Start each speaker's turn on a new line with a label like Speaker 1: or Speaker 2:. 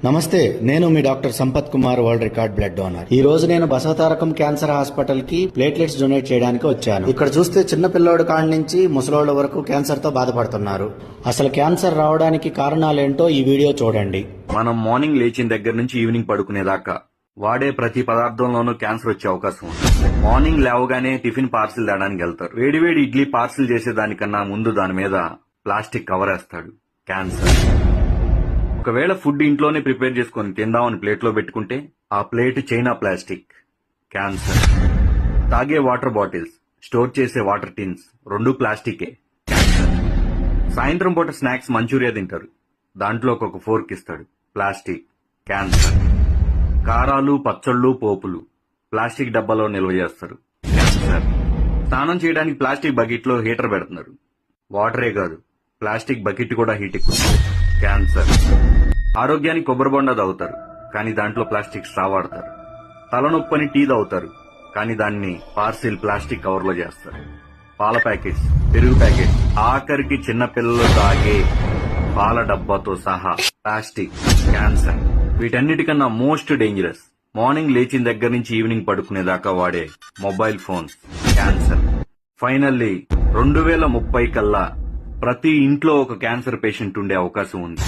Speaker 1: నమస్తే, నేను మీ doctor Sampath Kumar, world record blood donor. ఈ రోజు నేను బసవతారకం క్యాన్సర్ హాస్పిటల్ కి ప్లేట్లెట్స్ డొనేట్ చేయడానికి వచ్చాను. ఇక్కడ చూస్తే చిన్న పిల్లోడు కాడి నుంచి ముసలోళ్ళ వరకు క్యాన్సర్ తో బాధపడుతున్నారు. అసలు క్యాన్సర్ రావడానికి కారణాలేంటో ఈ వీడియో చూడండి.
Speaker 2: మనం మార్నింగ్ లేచిన దగ్గర నుంచి ఈవినింగ్ పడుకునేదాకా వాడే ప్రతి పదార్థంలోనూ క్యాన్సర్ వచ్చే అవకాశం ఉంది. మార్నింగ్ లేవగానే టిఫిన్ పార్సిల్ తేడానికి వెళ్తారు. వేడివేడి ఇడ్లీ పార్సిల్ చేసేదానికన్నా ముందు దాని మీద ప్లాస్టిక్ కవర్ వేస్తాడు. క్యాన్సర్. ఒకవేళ ఫుడ్ ఇంట్లోనే ప్రిపేర్ చేసుకుని తిందామని ప్లేట్లో పెట్టుకుంటే ఆ ప్లేట్ చైనా ప్లాస్టిక్. క్యాన్సర్. తాగే వాటర్ బాటిల్స్, స్టోర్ చేసే వాటర్ టిన్స్ రెండు ప్లాస్టికే. క్యాన్సర్. సాయంత్రం పూట స్నాక్స్ మంచూరియా తింటారు, దాంట్లో ఒక ఫోర్క్ ఇస్తాడు. ప్లాస్టిక్. క్యాన్సర్. కారాలు, పచ్చళ్ళు, పోపులు ప్లాస్టిక్ డబ్బాలో నిల్వ చేస్తారు. క్యాన్సర్. స్నానం చేయడానికి ప్లాస్టిక్ బకెట్ లో హీటర్ పెడుతున్నారు. వాటరే కాదు, ప్లాస్టిక్ బకెట్ కూడా హీట్ ఎక్కువ. క్యాన్సర్. ఆరోగ్యానికి కొబ్బరి బొండా తాగుతారు, కానీ దాంట్లో ప్లాస్టిక్ స్ట్రా వాడతారు. తలనొప్పని టీ తాగుతారు, కానీ దాన్ని పార్సిల్ ప్లాస్టిక్ కవర్ లో చేస్తారు. పాల ప్యాకెట్స్, పెరుగు ప్యాకెట్స్, ఆఖరికి చిన్న పిల్లలు తాగే పాల డబ్బాతో సహా ప్లాస్టిక్. క్యాన్సర్. వీటన్నిటికన్నా మోస్ట్ డేంజరస్ మార్నింగ్ లేచిన దగ్గర నుంచి ఈవినింగ్ పడుకునేదాకా వాడే మొబైల్ ఫోన్స్. క్యాన్సర్. ఫైనల్లీ 2030 కల్లా ప్రతి ఇంట్లో ఒక క్యాన్సర్ పేషెంట్ ఉండే అవకాశం ఉంది.